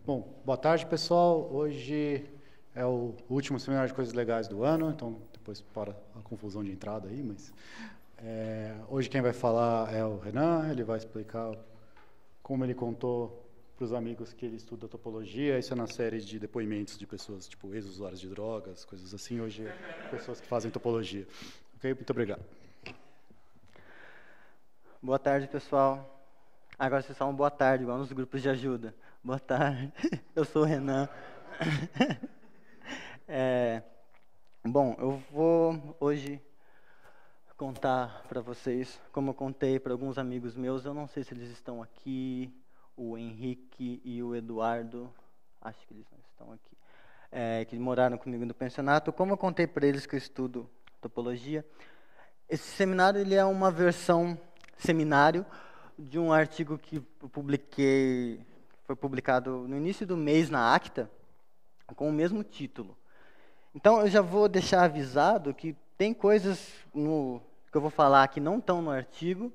Bom, boa tarde, pessoal. Hoje é o último seminário de coisas legais do ano, então depois para a confusão de entrada aí, mas hoje quem vai falar é o Renan. Ele vai explicar como ele contou para os amigos que ele estuda topologia. Isso é na série de depoimentos de pessoas, tipo ex-usuários de drogas, coisas assim. Hoje pessoas que fazem topologia. Ok? Muito obrigado. Boa tarde, pessoal. Agora vocês falam boa tarde, igual nos grupos de ajuda. Boa tarde, eu sou o Renan. Bom, eu vou hoje contar para vocês, como eu contei para alguns amigos meus, eu não sei se eles estão aqui, o Henrique e o Eduardo, acho que eles não estão aqui, que moraram comigo no pensionato. Como eu contei para eles que eu estudo topologia, esse seminário ele é uma versão seminário de um artigo que eu publiquei, foi publicado no início do mês na Acta, com o mesmo título. Então, eu já vou deixar avisado que tem coisas que eu vou falar que não estão no artigo,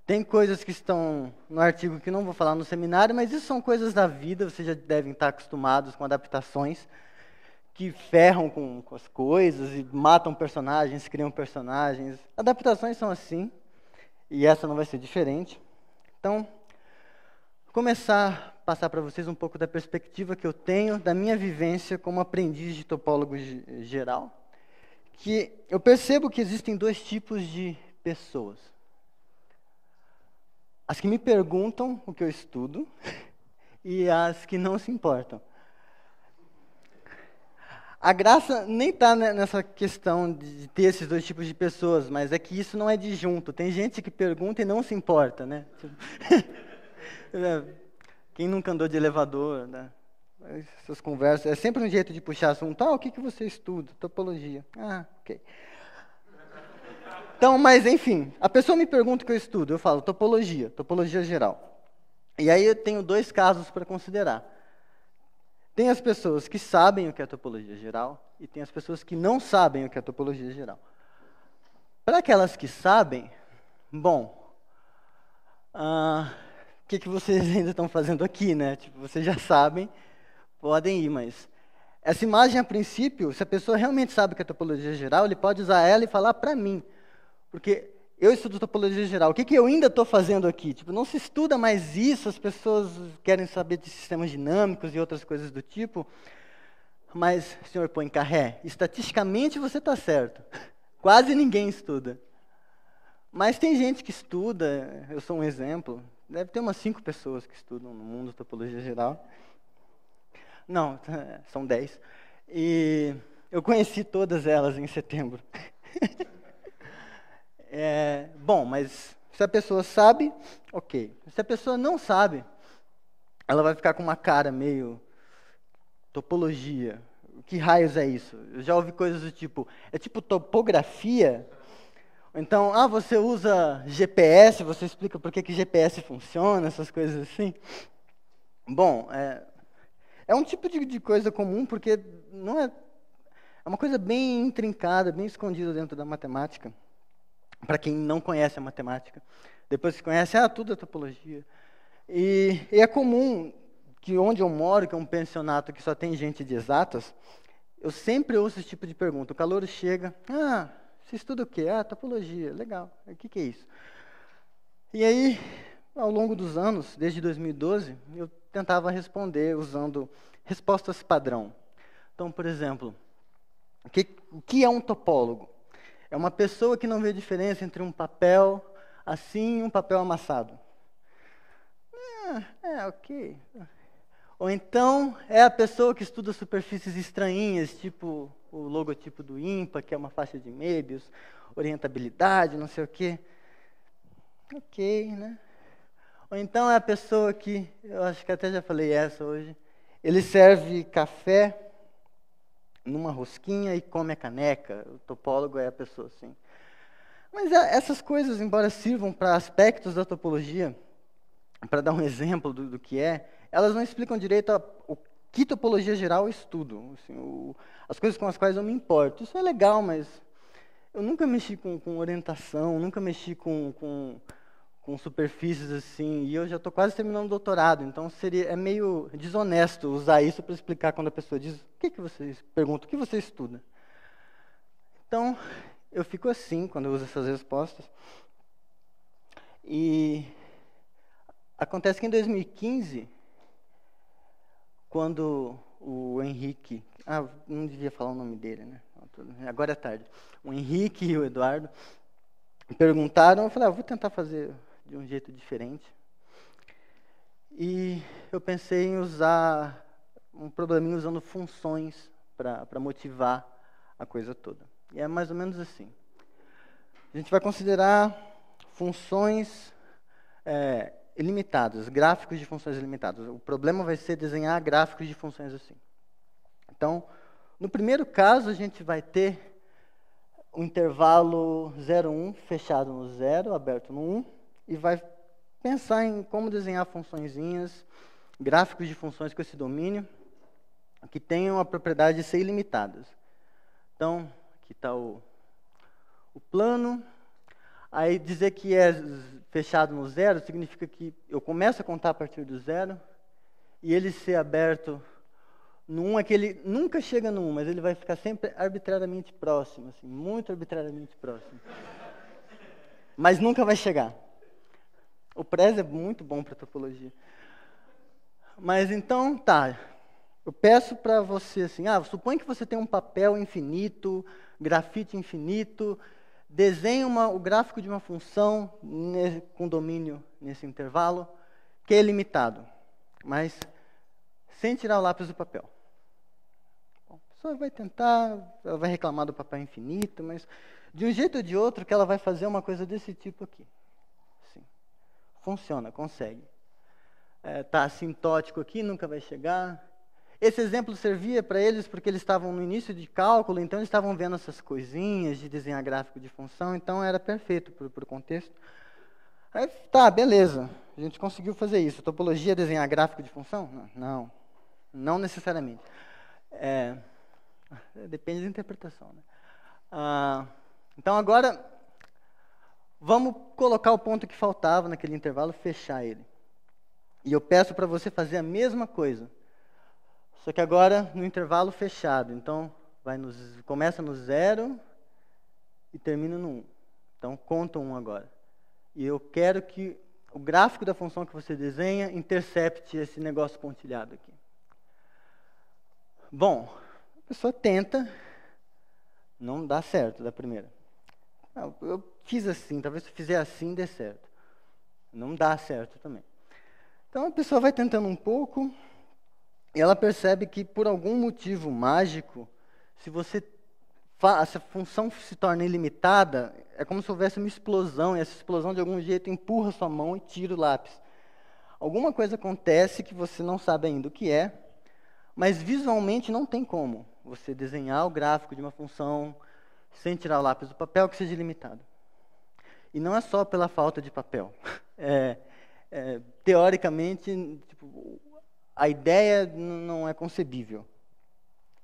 tem coisas que estão no artigo que não vou falar no seminário, mas isso são coisas da vida, vocês já devem estar acostumados com adaptações que ferram com as coisas e matam personagens, criam personagens. Adaptações são assim, e essa não vai ser diferente. Então, vou começar a passar para vocês um pouco da perspectiva que eu tenho, da minha vivência como aprendiz de topólogo geral, que eu percebo que existem dois tipos de pessoas. As que me perguntam o que eu estudo e as que não se importam. A graça nem está nessa questão de ter esses dois tipos de pessoas, mas é que isso não é disjunto. Tem gente que pergunta e não se importa, né? Quem nunca andou de elevador, né? Essas conversas, é sempre um jeito de puxar assunto. O que você estuda? Topologia. Ok. Então, mas enfim, a pessoa me pergunta o que eu estudo, eu falo topologia geral. E aí eu tenho dois casos para considerar. Tem as pessoas que sabem o que é topologia geral e tem as pessoas que não sabem o que é topologia geral. Para aquelas que sabem, bom, o que vocês ainda estão fazendo aqui, né? Tipo, vocês já sabem, podem ir, mas essa imagem, a princípio, se a pessoa realmente sabe o que é topologia geral, ele pode usar ela e falar para mim, porque eu estudo topologia geral. O que eu ainda estou fazendo aqui? Tipo, não se estuda mais isso, as pessoas querem saber de sistemas dinâmicos e outras coisas do tipo. Mas, senhor Poincaré, estatisticamente você está certo. Quase ninguém estuda. Mas tem gente que estuda, eu sou um exemplo. Deve ter umas 5 pessoas que estudam no mundo topologia geral. Não, são 10. E eu conheci todas elas em setembro. Bom, mas se a pessoa sabe, ok. Se a pessoa não sabe, ela vai ficar com uma cara meio topologia. Que raios é isso? Eu já ouvi coisas do tipo, é tipo topografia? Então, você usa GPS, você explica por que GPS funciona, essas coisas assim. Bom, é um tipo de coisa comum, porque não é uma coisa bem intrincada, bem escondida dentro da matemática. Para quem não conhece a matemática. Depois que conhece, tudo é topologia. E é comum que onde eu moro, que é um pensionato que só tem gente de exatas, eu sempre ouço esse tipo de pergunta. O calouro chega, você estuda o quê? Topologia, legal. O que é isso? E aí, ao longo dos anos, desde 2012, eu tentava responder usando respostas padrão. Então, por exemplo, o que é um topólogo? É uma pessoa que não vê diferença entre um papel assim e um papel amassado. Ok. Ou então, é a pessoa que estuda superfícies estranhinhas, tipo o logotipo do IMPA, que é uma faixa de Möbius, orientabilidade, não sei o quê. Ok, né? Ou então é a pessoa que, eu acho que até já falei essa hoje, ele serve café numa rosquinha e come a caneca. O topólogo é a pessoa assim. Mas essas coisas, embora sirvam para aspectos da topologia, para dar um exemplo do que elas não explicam direito o que topologia geral eu estudo. Assim, as coisas com as quais eu me importo. Isso é legal, mas eu nunca mexi com orientação, nunca mexi com com superfícies assim, e eu já estou quase terminando o doutorado, então é meio desonesto usar isso para explicar quando a pessoa diz, pergunta, o que você estuda? Então, eu fico assim quando eu uso essas respostas. E acontece que em 2015, quando o Henrique, não devia falar o nome dele, né? Agora é tarde. O Henrique e o Eduardo me perguntaram, eu falei, vou tentar fazer de um jeito diferente. E eu pensei em usar um probleminha usando funções para motivar a coisa toda. E é mais ou menos assim. A gente vai considerar funções ilimitadas, gráficos de funções ilimitadas. O problema vai ser desenhar gráficos de funções assim. Então, no primeiro caso, a gente vai ter o intervalo 0, 1 fechado no 0, aberto no 1, e vai pensar em como desenhar funçõezinhas, gráficos de funções com esse domínio, que tenham a propriedade de ser ilimitadas. Então, aqui está o plano. Aí dizer que é fechado no 0 significa que eu começo a contar a partir do 0, e ele ser aberto no 1 é que ele nunca chega no 1, mas ele vai ficar sempre arbitrariamente próximo, assim, muito arbitrariamente próximo. Mas nunca vai chegar. O Prez é muito bom para topologia. Mas então, tá. Eu peço para você assim, suponha que você tem um papel infinito, grafite infinito, desenhe o gráfico de uma função com domínio nesse intervalo, que é limitado, mas sem tirar o lápis do papel. Bom, a pessoa vai tentar, ela vai reclamar do papel infinito, mas de um jeito ou de outro que ela vai fazer uma coisa desse tipo aqui. Assim. Funciona, consegue. Está assintótico aqui, nunca vai chegar. Esse exemplo servia para eles porque eles estavam no início de cálculo, então eles estavam vendo essas coisinhas de desenhar gráfico de função, então era perfeito para o contexto. Aí, tá, beleza, a gente conseguiu fazer isso. Topologia é desenhar gráfico de função? Não necessariamente. Depende da interpretação. Né? Então agora, vamos colocar o ponto que faltava naquele intervalo, fechar ele. E eu peço para você fazer a mesma coisa. Só que agora no intervalo fechado. Então, começa no 0 e termina no 1. Então, conta 1 agora. E eu quero que o gráfico da função que você desenha intercepte esse negócio pontilhado aqui. Bom, a pessoa tenta, não dá certo da primeira. Eu fiz assim, talvez se eu fizer assim dê certo. Não dá certo também. Então, a pessoa vai tentando um pouco. E ela percebe que, por algum motivo mágico, se essa função se torna ilimitada, é como se houvesse uma explosão, e essa explosão, de algum jeito, empurra sua mão e tira o lápis. Alguma coisa acontece que você não sabe ainda o que é, mas visualmente não tem como você desenhar o gráfico de uma função sem tirar o lápis do papel que seja ilimitado. E não é só pela falta de papel. Teoricamente, a ideia não é concebível.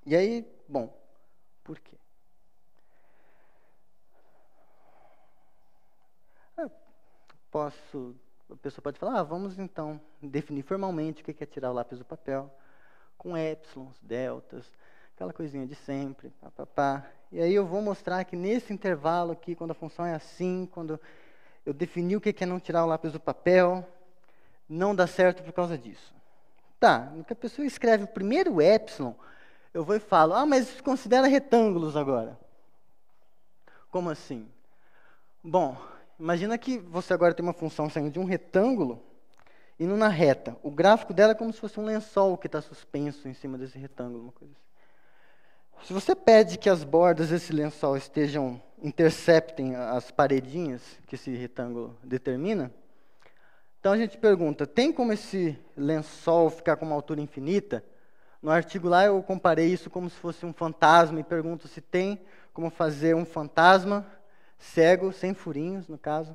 E aí, bom, por quê? A pessoa pode falar, vamos então definir formalmente o que é tirar o lápis do papel, com épsilons, deltas, aquela coisinha de sempre, E aí eu vou mostrar que nesse intervalo aqui, quando a função é assim, quando eu defini o que é não tirar o lápis do papel, não dá certo por causa disso. Tá, no que a pessoa escreve o primeiro epsilon, eu vou e falo, mas considera retângulos agora. Como assim? Bom, imagina que você agora tem uma função saindo de um retângulo, indo na reta. O gráfico dela é como se fosse um lençol que está suspenso em cima desse retângulo, uma coisa assim. Se você pede que as bordas desse lençol interceptem as paredinhas que esse retângulo determina, então a gente pergunta, tem como esse lençol ficar com uma altura infinita? No artigo lá eu comparei isso como se fosse um fantasma e pergunto se tem como fazer um fantasma cego, sem furinhos no caso,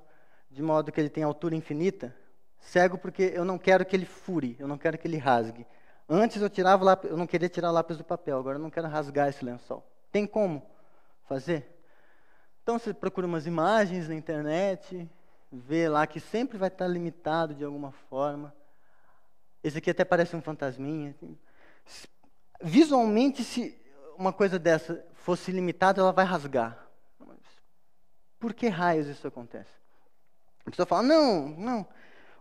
de modo que ele tenha altura infinita. Cego porque eu não quero que ele fure, eu não quero que ele rasgue. Antes eu não queria tirar o lápis do papel, agora eu não quero rasgar esse lençol. Tem como fazer? Então você procura umas imagens na internet vê lá que sempre vai estar limitado de alguma forma. Esse aqui até parece um fantasminha. Visualmente, se uma coisa dessa fosse limitada, ela vai rasgar. Mas por que raios isso acontece? A pessoa fala, não,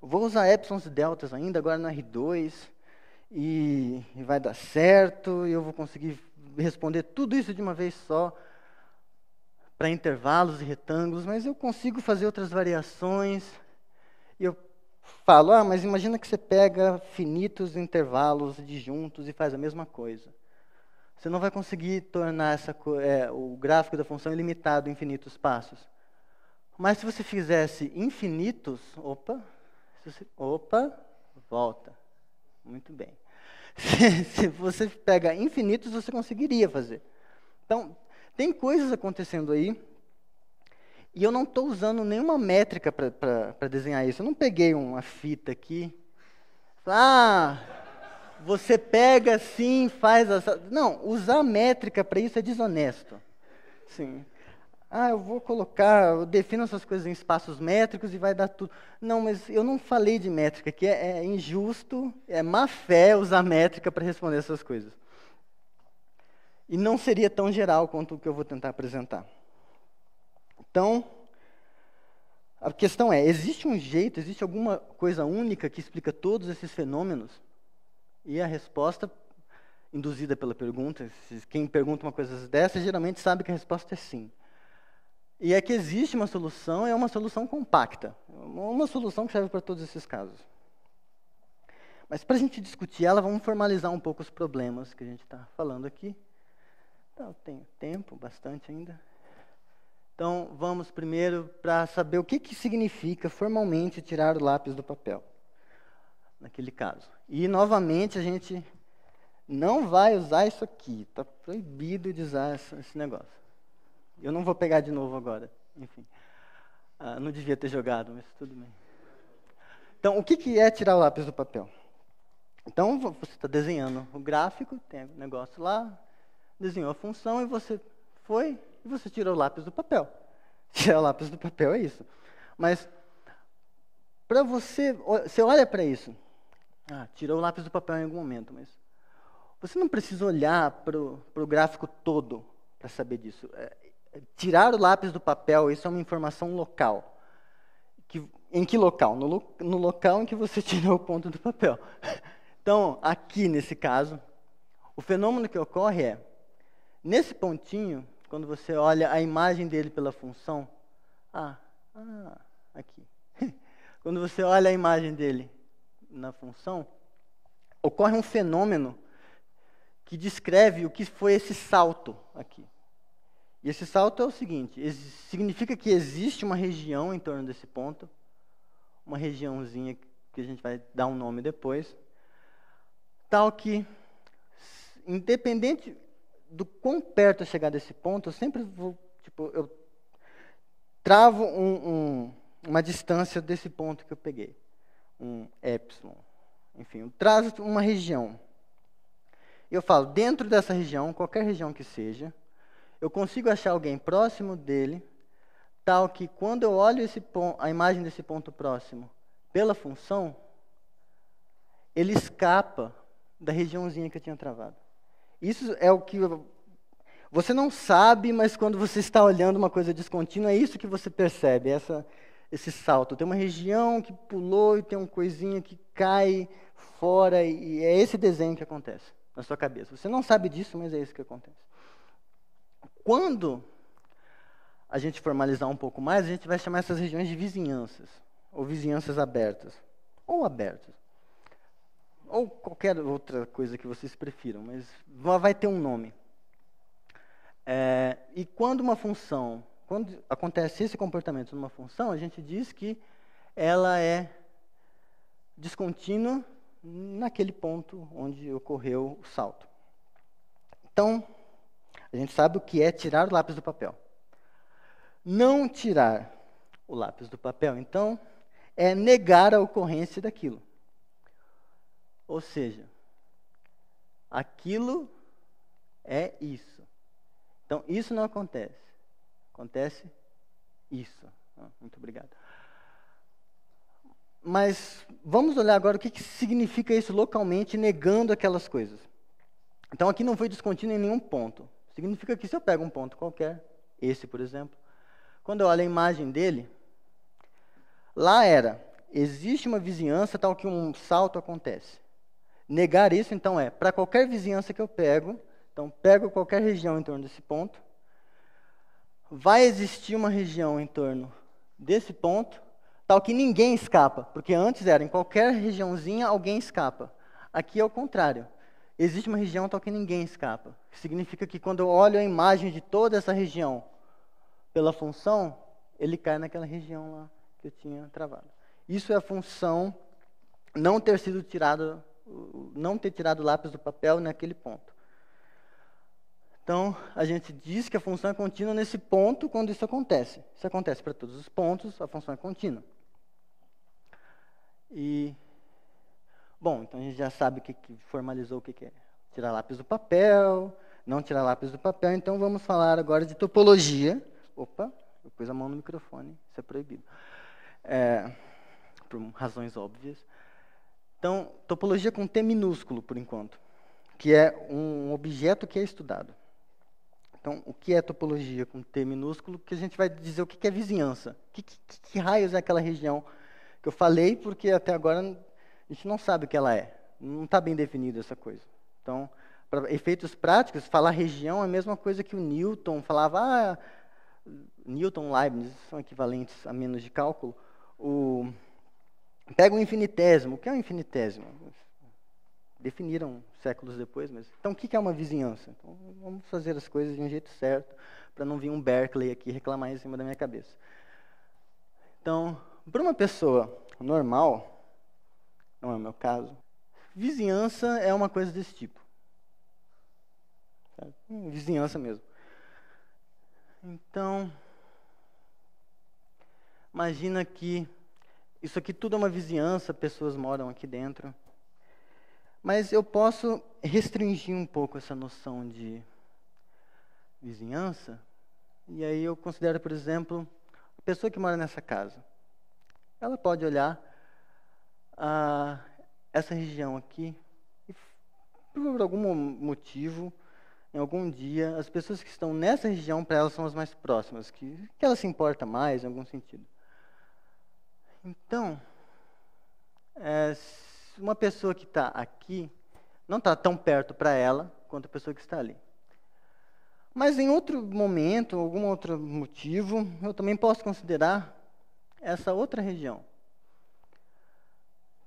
vou usar epsilons e deltas ainda, agora no R2, e vai dar certo, e eu vou conseguir responder tudo isso de uma vez só, para intervalos e retângulos, mas eu consigo fazer outras variações. E eu falo, mas imagina que você pega finitos intervalos disjuntos e faz a mesma coisa. Você não vai conseguir tornar o gráfico da função ilimitado em infinitos passos. Mas se você fizesse infinitos, volta. Muito bem. Se você pega infinitos, você conseguiria fazer. Então, tem coisas acontecendo aí, e eu não estou usando nenhuma métrica para desenhar isso. Eu não peguei uma fita aqui. Você pega assim, faz essa... Não, usar métrica para isso é desonesto. Sim. Eu defino essas coisas em espaços métricos e vai dar tudo. Não, mas eu não falei de métrica, que é injusto, é má fé usar métrica para responder essas coisas. E não seria tão geral quanto o que eu vou tentar apresentar. Então, a questão é, existe alguma coisa única que explica todos esses fenômenos? E a resposta, induzida pela pergunta, quem pergunta uma coisa dessa, geralmente sabe que a resposta é sim. E é que existe uma solução, é uma solução compacta. Uma solução que serve para todos esses casos. Mas para a gente discutir ela, vamos formalizar um pouco os problemas que a gente está falando aqui. Então, eu tenho tempo, bastante ainda. Então, vamos primeiro para saber o que significa formalmente tirar o lápis do papel, naquele caso. E, novamente, a gente não vai usar isso aqui. Está proibido de usar esse negócio. Eu não vou pegar de novo agora. Enfim, não devia ter jogado, mas tudo bem. Então, o que é tirar o lápis do papel? Então, você está desenhando o gráfico, tem um negócio lá, desenhou a função e você foi e você tirou o lápis do papel. Tirar o lápis do papel é isso. Mas, para você olha para isso. Tirou o lápis do papel em algum momento, mas você não precisa olhar para o gráfico todo para saber disso. Tirar o lápis do papel, isso é uma informação local. Em que local? No local em que você tirou o ponto do papel. Então, aqui nesse caso, o fenômeno que ocorre é, nesse pontinho, quando você olha a imagem dele pela função, aqui. Quando você olha a imagem dele na função, ocorre um fenômeno que descreve o que foi esse salto aqui. E esse salto é o seguinte, significa que existe uma região em torno desse ponto, uma regiãozinha que a gente vai dar um nome depois, tal que, independente do quão perto eu chegar desse ponto, eu sempre vou, eu travo uma distância desse ponto que eu peguei, um epsilon. Enfim, eu trazo uma região. E eu falo, dentro dessa região, qualquer região que seja, eu consigo achar alguém próximo dele, tal que quando eu olho a imagem desse ponto próximo pela função, ele escapa da regiãozinha que eu tinha travado. Isso é o que você não sabe, mas quando você está olhando uma coisa descontínua, é isso que você percebe, esse salto. Tem uma região que pulou e tem uma coisinha que cai fora, e é esse desenho que acontece na sua cabeça. Você não sabe disso, mas é isso que acontece. Quando a gente formalizar um pouco mais, a gente vai chamar essas regiões de vizinhanças, ou vizinhanças abertas, ou abertas, ou qualquer outra coisa que vocês prefiram, mas vai ter um nome. E quando acontece esse comportamento numa função, a gente diz que ela é descontínua naquele ponto onde ocorreu o salto. Então, a gente sabe o que é tirar o lápis do papel. Não tirar o lápis do papel, então, é negar a ocorrência daquilo. Ou seja, aquilo é isso. Então, isso não acontece. Acontece isso. Muito obrigado. Mas vamos olhar agora o que significa isso localmente, negando aquelas coisas. Então, aqui não foi descontínuo em nenhum ponto. Significa que se eu pego um ponto qualquer, esse, por exemplo, quando eu olho a imagem dele, lá existe uma vizinhança tal que um salto acontece. Negar isso, então, para qualquer vizinhança que eu pego, então, pego qualquer região em torno desse ponto, vai existir uma região em torno desse ponto, tal que ninguém escapa, porque antes era em qualquer regiãozinha alguém escapa. Aqui é o contrário. Existe uma região tal que ninguém escapa. Significa que quando eu olho a imagem de toda essa região pela função, ele cai naquela região lá que eu tinha travado. Isso é a função não ter tirado o lápis do papel naquele ponto. Então, a gente diz que a função é contínua nesse ponto quando isso acontece. Isso acontece para todos os pontos, a função é contínua. Bom, então a gente já sabe que formalizou o que é tirar lápis do papel, não tirar lápis do papel. Então, vamos falar agora de topologia. Opa, eu pus a mão no microfone, isso é proibido. Por razões óbvias. Então, topologia com T minúsculo, por enquanto, que é um objeto que é estudado. Então, o que é topologia com T minúsculo? Que a gente vai dizer o que é vizinhança. Que raios é aquela região que eu falei, porque até agora a gente não sabe o que ela é. Não está bem definida essa coisa. Então, para efeitos práticos, falar região é a mesma coisa que o Newton falava. Newton e Leibniz são equivalentes a menos de cálculo. Pega o infinitésimo. O que é um infinitésimo? Definiram séculos depois, mas... Então, o que é uma vizinhança? Então, vamos fazer as coisas de um jeito certo, para não vir um Berkeley aqui reclamar em cima da minha cabeça. Então, para uma pessoa normal, não é o meu caso, vizinhança é uma coisa desse tipo. Vizinhança mesmo. Então, imagina que isso aqui tudo é uma vizinhança, pessoas moram aqui dentro. Mas eu posso restringir um pouco essa noção de vizinhança, e aí eu considero, por exemplo, a pessoa que mora nessa casa. Ela pode olhar essa região aqui, e por algum motivo, em algum dia, as pessoas que estão nessa região, para elas, são as mais próximas, que ela se importa mais, em algum sentido. Então, uma pessoa que está aqui não está tão perto para ela quanto a pessoa que está ali. Mas em outro momento, algum outro motivo, eu também posso considerar essa outra região,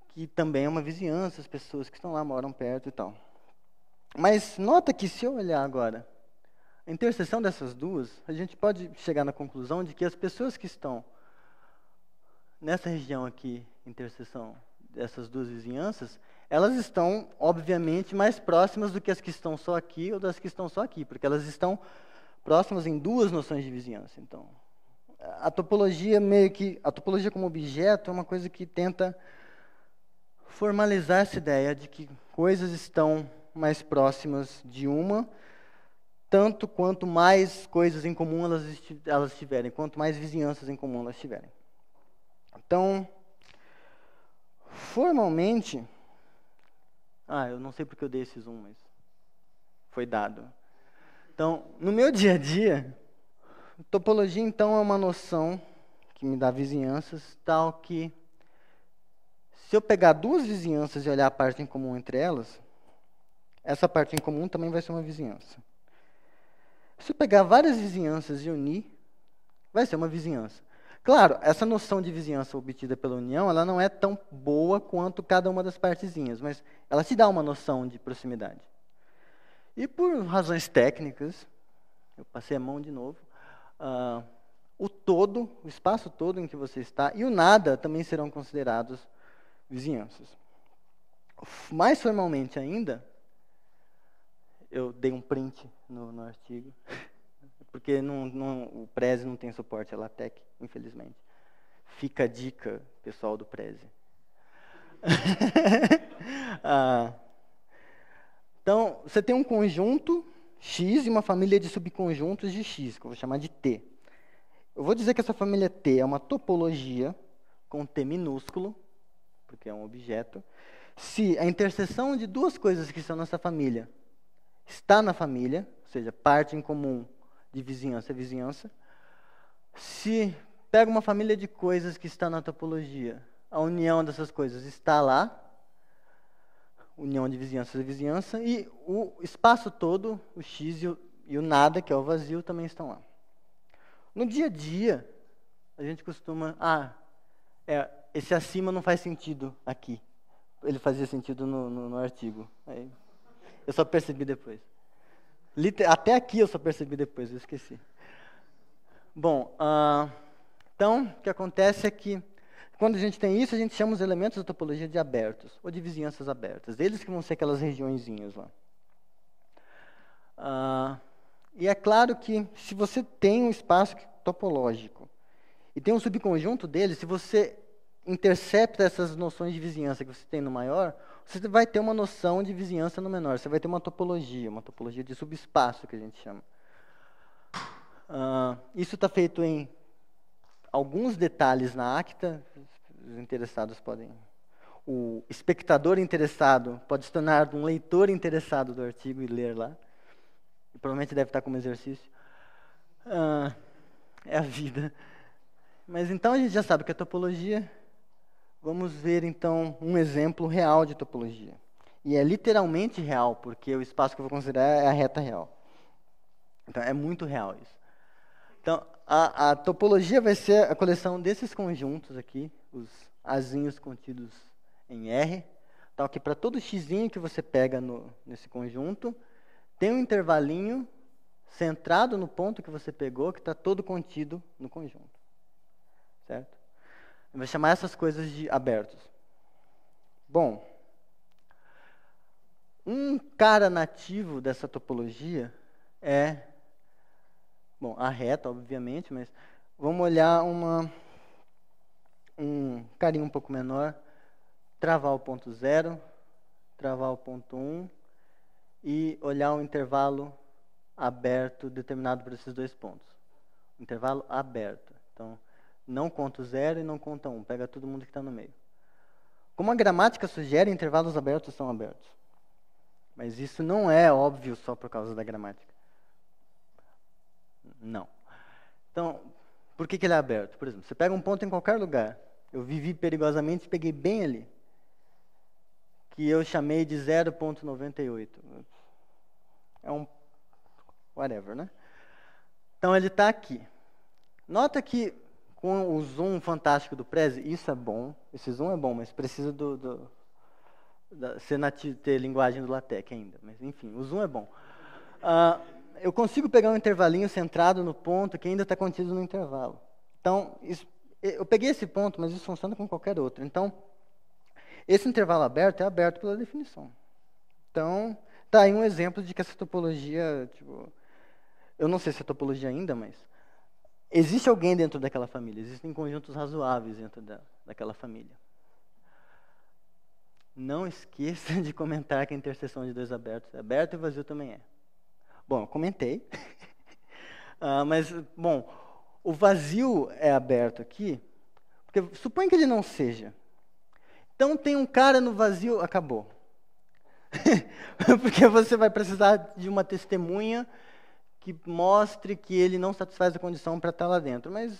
que também é uma vizinhança, as pessoas que estão lá moram perto e tal. Mas nota que, se eu olhar agora a interseção dessas duas, a gente pode chegar na conclusão de que as pessoas que estão nessa região aqui, interseção dessas duas vizinhanças, elas estão, obviamente, mais próximas do que as que estão só aqui ou das que estão só aqui, porque elas estão próximas em duas noções de vizinhança. Então, a topologia como objeto é uma coisa que tenta formalizar essa ideia de que coisas estão mais próximas de uma, tanto quanto mais coisas em comum elas tiverem, quanto mais vizinhanças em comum elas tiverem. Então, formalmente, eu não sei porque eu dei esse zoom, mas foi dado. Então, no meu dia a dia, topologia, então, é uma noção que me dá vizinhanças, tal que, se eu pegar duas vizinhanças e olhar a parte em comum entre elas, essa parte em comum também vai ser uma vizinhança. Se eu pegar várias vizinhanças e unir, vai ser uma vizinhança. Claro, essa noção de vizinhança obtida pela união, ela não é tão boa quanto cada uma das partezinhas, mas ela te dá uma noção de proximidade. E por razões técnicas, eu passei a mão de novo, o espaço todo em que você está, e o nada também serão considerados vizinhanças. Mais formalmente ainda, eu dei um print no artigo, porque o Prezi não tem suporte a LaTeX, infelizmente. Fica a dica, pessoal do Prezi. Então, você tem um conjunto X e uma família de subconjuntos de X, que eu vou chamar de T. Eu vou dizer que essa família T é uma topologia com T minúsculo, porque é um objeto, se a interseção de duas coisas que estão nessa família está na família, ou seja, parte em comum de vizinhança é vizinhança, se pega uma família de coisas que está na topologia, a união dessas coisas está lá, união de vizinhança é vizinhança, e o espaço todo, o X e o nada, que é o vazio, também estão lá. No dia a dia, a gente costuma... esse acima não faz sentido aqui. Ele fazia sentido no artigo. Aí, eu só percebi depois. Até aqui eu só percebi depois, eu esqueci. Bom, então, o que acontece é que, quando a gente tem isso, a gente chama os elementos da topologia de abertos, ou de vizinhanças abertas. Eles que vão ser aquelas regiõezinhas lá. E é claro que, se você tem um espaço topológico, e tem um subconjunto dele, se você intercepta essas noções de vizinhança que você tem no maior, você vai ter uma noção de vizinhança no menor. Você vai ter uma topologia de subespaço, que a gente chama. Isso está feito em alguns detalhes na acta. Os interessados podem... O espectador interessado pode se tornar um leitor interessado do artigo e ler lá. E provavelmente deve estar como exercício. É a vida. Mas então a gente já sabe que a topologia... Vamos ver, então, um exemplo real de topologia. E é literalmente real, porque o espaço que eu vou considerar é a reta real. Então, é muito real isso. Então, a topologia vai ser a coleção desses conjuntos aqui, os azinhos contidos em R, tal que para todo xzinho que você pega nesse conjunto, tem um intervalinho centrado no ponto que você pegou, que está todo contido no conjunto. Certo? Vai chamar essas coisas de abertos. Bom, um cara nativo dessa topologia é, a reta, obviamente, mas vamos olhar um carinho um pouco menor, travar o ponto 0, travar o ponto 1 e olhar um intervalo aberto determinado por esses dois pontos. Intervalo aberto. Então, não conta o 0 e não conta 1. Pega todo mundo que está no meio. Como a gramática sugere, intervalos abertos são abertos. Mas isso não é óbvio só por causa da gramática. Não. Então, por que ele é aberto? Por exemplo, você pega um ponto em qualquer lugar. Eu vivi perigosamente e peguei bem ali. Que eu chamei de 0,98. É um whatever, né? Então, ele está aqui. Nota que com o zoom fantástico do Prezi, isso é bom, esse zoom é bom, mas precisa ter linguagem do LaTeX ainda. Mas, enfim, o zoom é bom. Eu consigo pegar um intervalinho centrado no ponto que ainda está contido no intervalo. Então, eu peguei esse ponto, mas isso funciona com qualquer outro. Então, esse intervalo aberto é aberto pela definição. Então, está aí um exemplo de que essa topologia, eu não sei se é topologia ainda, mas existe alguém dentro daquela família, existem conjuntos razoáveis dentro daquela família. Não esqueça de comentar que a interseção de dois abertos é aberto e vazio também é. Bom, eu comentei. Mas, bom, o vazio é aberto aqui, porque suponha que ele não seja. Então, tem um cara no vazio, acabou. Porque você vai precisar de uma testemunha que mostre que ele não satisfaz a condição para estar lá dentro. Mas,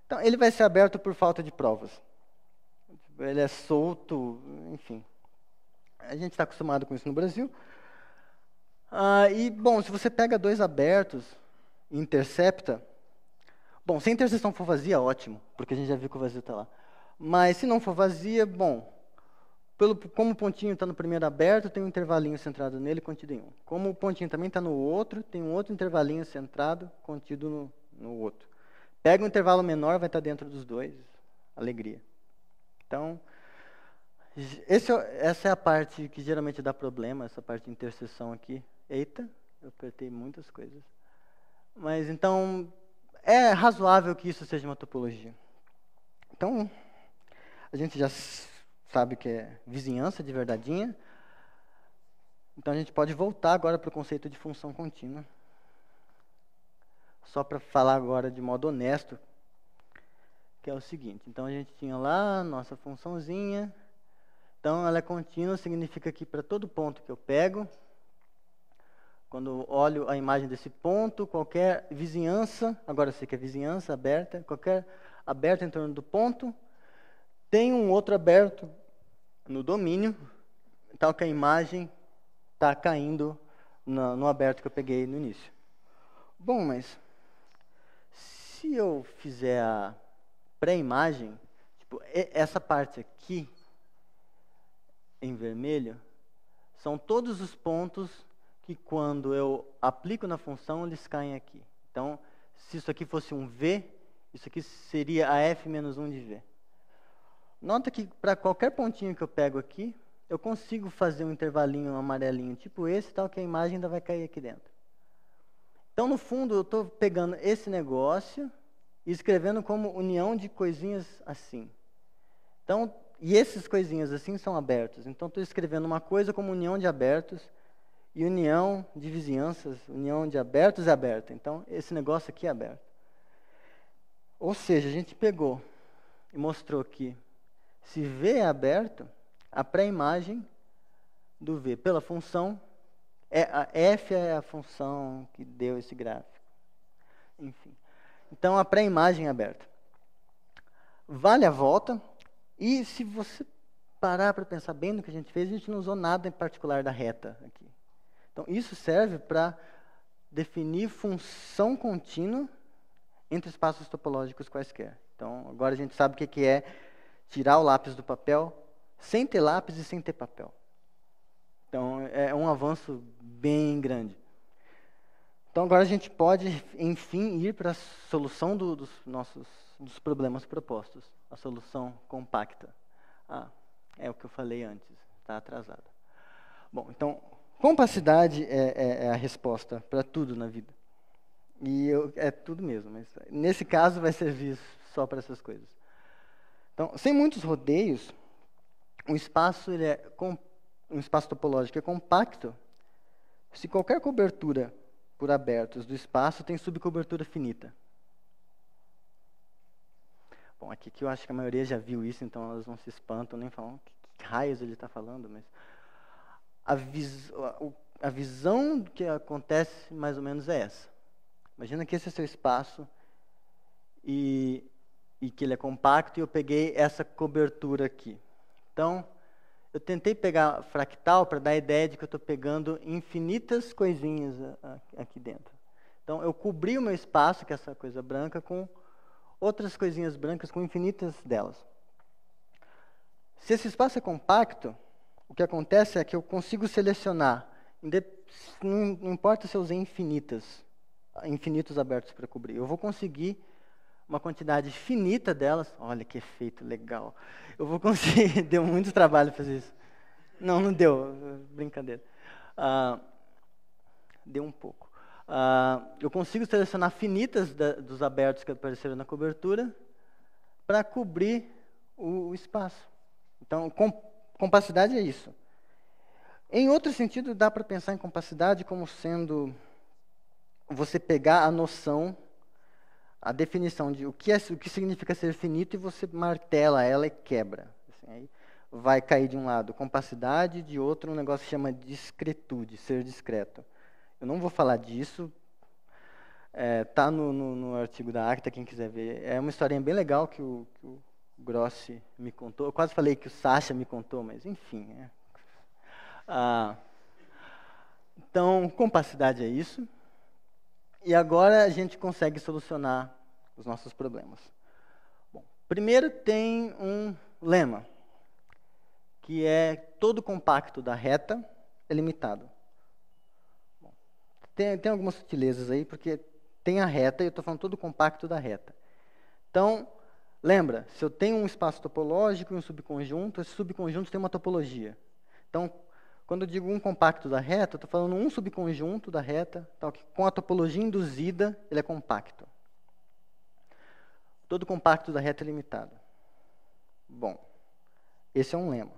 então, ele vai ser aberto por falta de provas. Ele é solto, enfim. A gente está acostumado com isso no Brasil. Bom, se você pega dois abertos e intercepta... Bom, se a interseção for vazia, ótimo, porque a gente já viu que o vazio está lá. Mas se não for vazia, bom... Como o pontinho está no primeiro aberto, tem um intervalinho centrado nele, contido em um. Como o pontinho também está no outro, tem um outro intervalinho centrado, contido no outro. Pega um intervalo menor, vai estar dentro dos dois. Alegria. Então, essa é a parte que geralmente dá problema, essa parte de interseção aqui. Eita, eu apertei muitas coisas. Mas, então, é razoável que isso seja uma topologia. Então, a gente já sabe que é vizinhança de verdadeinha. Então, a gente pode voltar agora para o conceito de função contínua. Só para falar agora de modo honesto, que é o seguinte. Então, a gente tinha lá a nossa funçãozinha. Então, ela é contínua, significa que para todo ponto que eu pego, quando eu olho a imagem desse ponto, qualquer vizinhança, agora eu sei que é vizinhança aberta, qualquer aberto em torno do ponto, tem um outro aberto no domínio, tal que a imagem está caindo no aberto que eu peguei no início. Bom, mas se eu fizer a pré-imagem, tipo, essa parte aqui, em vermelho, são todos os pontos que quando eu aplico na função, eles caem aqui. Então, se isso aqui fosse um V, isso aqui seria a f menos 1 de V. Nota que para qualquer pontinho que eu pego aqui, eu consigo fazer um intervalinho amarelinho, tipo esse, tal que a imagem ainda vai cair aqui dentro. Então, no fundo, eu estou pegando esse negócio e escrevendo como união de coisinhas assim. Então, e esses coisinhas assim são abertos. Então, estou escrevendo uma coisa como união de abertos e união de vizinhanças, união de abertos e aberta. Então, esse negócio aqui é aberto. Ou seja, a gente pegou e mostrou que se V é aberto, a pré-imagem do V pela função, a f é a função que deu esse gráfico. Enfim. Então, a pré-imagem é aberta. Vale a volta. E se você parar para pensar bem no que a gente fez, a gente não usou nada em particular da reta aqui. Então, isso serve para definir função contínua entre espaços topológicos quaisquer. Então, agora a gente sabe o que é tirar o lápis do papel sem ter lápis e sem ter papel. Então, é um avanço bem grande. Então, agora a gente pode, enfim, ir para a solução dos problemas propostos. A solução compacta. É o que eu falei antes, está atrasado. Bom, então, compacidade é a resposta para tudo na vida. E é tudo mesmo, mas nesse caso vai servir só para essas coisas. Então, sem muitos rodeios, um espaço topológico é compacto se qualquer cobertura por abertos do espaço tem subcobertura finita. Bom, aqui que eu acho que a maioria já viu isso, então elas não se espantam, nem falam que raios ele está falando, mas a visão que acontece mais ou menos é essa. Imagina que esse é seu espaço e que ele é compacto e eu peguei essa cobertura aqui. Então, eu tentei pegar fractal para dar a ideia de que eu estou pegando infinitas coisinhas aqui dentro. Então, eu cobri o meu espaço, que é essa coisa branca, com outras coisinhas brancas, com infinitas delas. Se esse espaço é compacto, o que acontece é que eu consigo selecionar, não importa se eu usei infinitos abertos para cobrir, eu vou conseguir uma quantidade finita delas. Olha que efeito legal. Eu vou conseguir, deu muito trabalho fazer isso. Não deu, brincadeira. Deu um pouco. Eu consigo selecionar finitas dos abertos que apareceram na cobertura para cobrir o espaço. Então, compacidade é isso. Em outro sentido, dá para pensar em compacidade como sendo você pegar a noção, a definição de o que significa ser finito e você martela ela e quebra. Assim, aí vai cair de um lado compacidade, de outro um negócio que chama discretude, ser discreto. Eu não vou falar disso, está no artigo da Acta, quem quiser ver. É uma historinha bem legal que o Grossi me contou. Eu quase falei que o Sacha me contou, mas enfim. Então, compacidade é isso. E agora a gente consegue solucionar os nossos problemas. Bom, primeiro tem um lema, que é todo compacto da reta é limitado. Bom, tem algumas sutilezas aí, porque tem a reta e eu estou falando todo compacto da reta. Então, lembra, se eu tenho um espaço topológico e um subconjunto, esse subconjunto tem uma topologia. Então, quando eu digo um compacto da reta, eu estou falando um subconjunto da reta, tal que com a topologia induzida, ele é compacto. Todo compacto da reta é limitado. Bom, esse é um lema.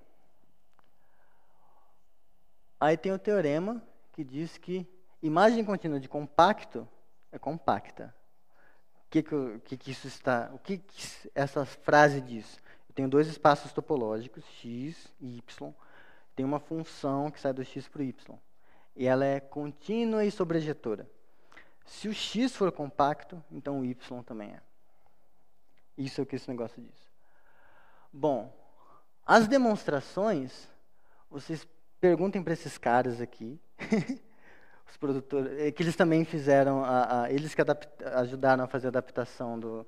Aí tem o teorema que diz que imagem contínua de compacto é compacta. que isso está, essa frase diz? Eu tenho dois espaços topológicos, x e y, tem uma função que sai do x para o y, e ela é contínua e sobrejetora. Se o x for compacto, então o y também é. Isso é o que esse negócio diz. Bom, as demonstrações, vocês perguntem para esses caras aqui, os produtores, que eles também fizeram, eles que ajudaram a fazer a adaptação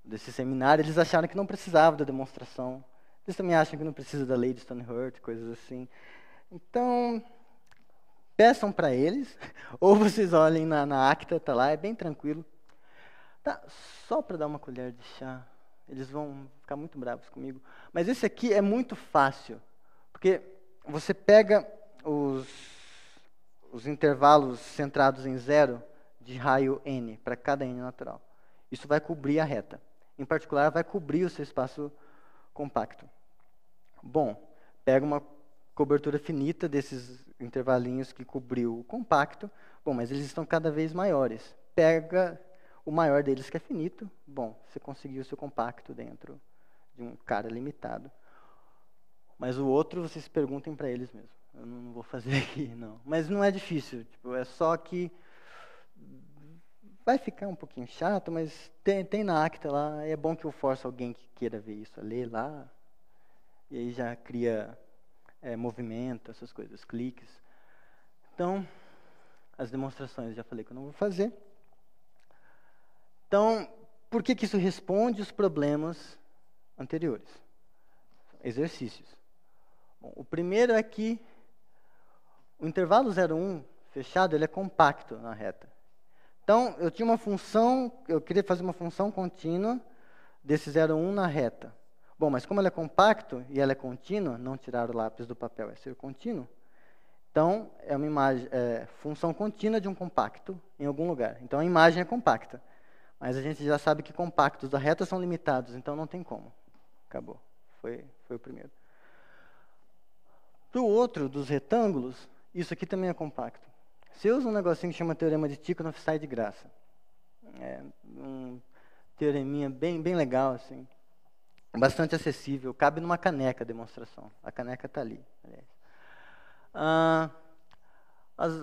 desse seminário, eles acharam que não precisava da demonstração. Eles também acham que não precisa da lei de Stone-Hurt, coisas assim. Então, peçam para eles, ou vocês olhem na acta, tá lá, é bem tranquilo. Tá, só para dar uma colher de chá, eles vão ficar muito bravos comigo. Mas esse aqui é muito fácil, porque você pega os intervalos centrados em zero de raio n, para cada n natural. Isso vai cobrir a reta. Em particular, vai cobrir o seu espaço compacto. Bom, pega uma cobertura finita desses intervalinhos que cobriu o compacto. Bom, mas eles estão cada vez maiores. Pega o maior deles, que é finito. Bom, você conseguiu o seu compacto dentro de um cara limitado. Mas o outro, vocês perguntem para eles mesmo. Eu não vou fazer aqui, não. Mas não é difícil. Tipo, é só que vai ficar um pouquinho chato, mas tem na acta lá. É bom que eu force alguém que queira ver isso a ler lá. E aí já cria movimento, essas coisas, cliques. Então, as demonstrações já falei que eu não vou fazer. Então, por que isso responde os problemas anteriores? Exercícios. Bom, o primeiro é que o intervalo 0,1 fechado, ele é compacto na reta. Então, eu tinha uma função, eu queria fazer uma função contínua desse 0,1 na reta. Bom, mas como ela é compacto e ela é contínua, não tirar o lápis do papel, é ser contínuo. Então, é uma imagem, função contínua de um compacto em algum lugar. Então, a imagem é compacta. Mas a gente já sabe que compactos da reta são limitados, então não tem como. Acabou. Foi o primeiro. Para o outro, dos retângulos, isso aqui também é compacto. Você usa um negocinho que chama teorema de Tikhonov, sai de graça. É um teoreminha bem legal, assim. Bastante acessível. Cabe numa caneca a demonstração. A caneca está ali, aliás.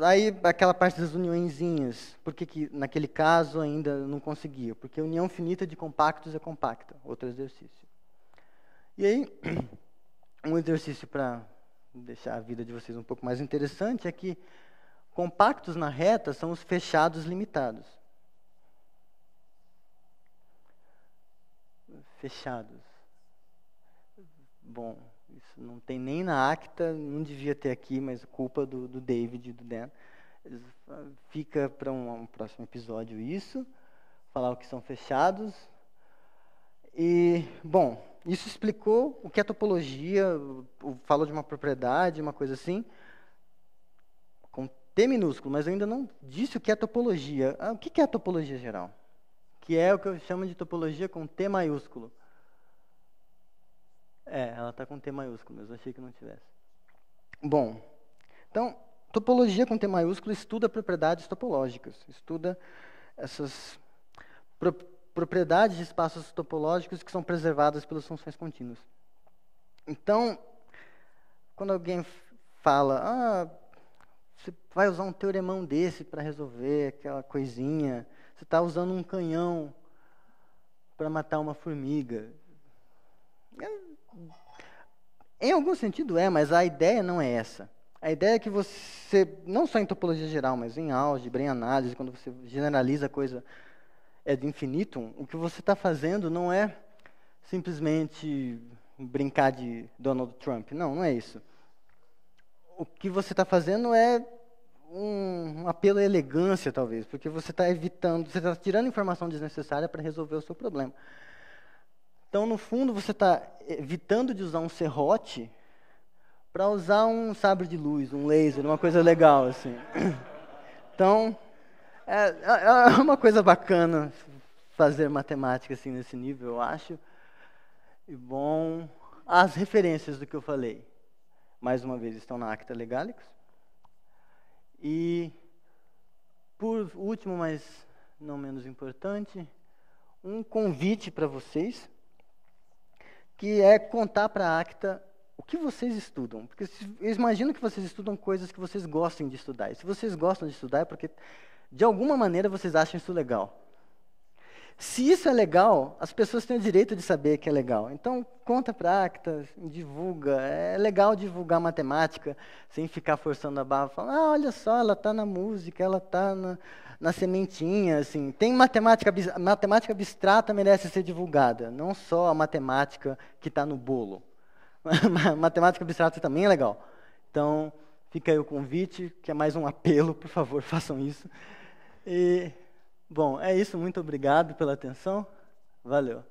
Aí, aquela parte das uniõezinhas, por que naquele caso ainda não conseguia? Porque a união finita de compactos é compacta, outro exercício. E aí, um exercício para deixar a vida de vocês um pouco mais interessante é que compactos na reta são os fechados limitados. Fechados. Bom, isso não tem nem na acta, não devia ter aqui, mas culpa do David e do Dan. Fica para um próximo episódio isso, falar o que são fechados. E, bom, isso explicou o que é topologia, falou de uma propriedade, uma coisa assim, com T minúsculo, mas eu ainda não disse o que é topologia. O que é a topologia geral? Que é o que eu chamo de topologia com T maiúsculo. Ela está com T maiúsculo, mas eu achei que não tivesse. Bom, então, topologia com T maiúsculo estuda propriedades topológicas, estuda essas propriedades de espaços topológicos que são preservadas pelas funções contínuas. Então, quando alguém fala, você vai usar um teoremão desse para resolver aquela coisinha, você está usando um canhão para matar uma formiga. Em algum sentido mas a ideia não é essa. A ideia é que você, não só em topologia geral, mas em álgebra, em análise, quando você generaliza a coisa de infinitum, o que você está fazendo não é simplesmente brincar de Donald Trump. Não é isso. O que você está fazendo é um apelo à elegância, talvez, porque você está evitando, você está tirando informação desnecessária para resolver o seu problema. Então, no fundo, você está evitando de usar um serrote para usar um sabre de luz, um laser, uma coisa legal, assim. Então, é uma coisa bacana fazer matemática assim nesse nível, eu acho. E, bom, as referências do que eu falei, mais uma vez, estão na Acta Legalix. E, por último, mas não menos importante, um convite para vocês, que é contar para a Acta o que vocês estudam. Porque eu imagino que vocês estudam coisas que vocês gostem de estudar. E se vocês gostam de estudar é porque, de alguma maneira, vocês acham isso legal. Se isso é legal, as pessoas têm o direito de saber que é legal. Então, conta para a Acta, divulga. É legal divulgar matemática, sem ficar forçando a barra, falando, olha só, ela está na música, ela está na sementinha. Assim. Tem matemática abstrata merece ser divulgada, não só a matemática que está no bolo. Matemática abstrata também é legal. Então, fica aí o convite, que é mais um apelo, por favor, façam isso. Bom, é isso. Muito obrigado pela atenção. Valeu.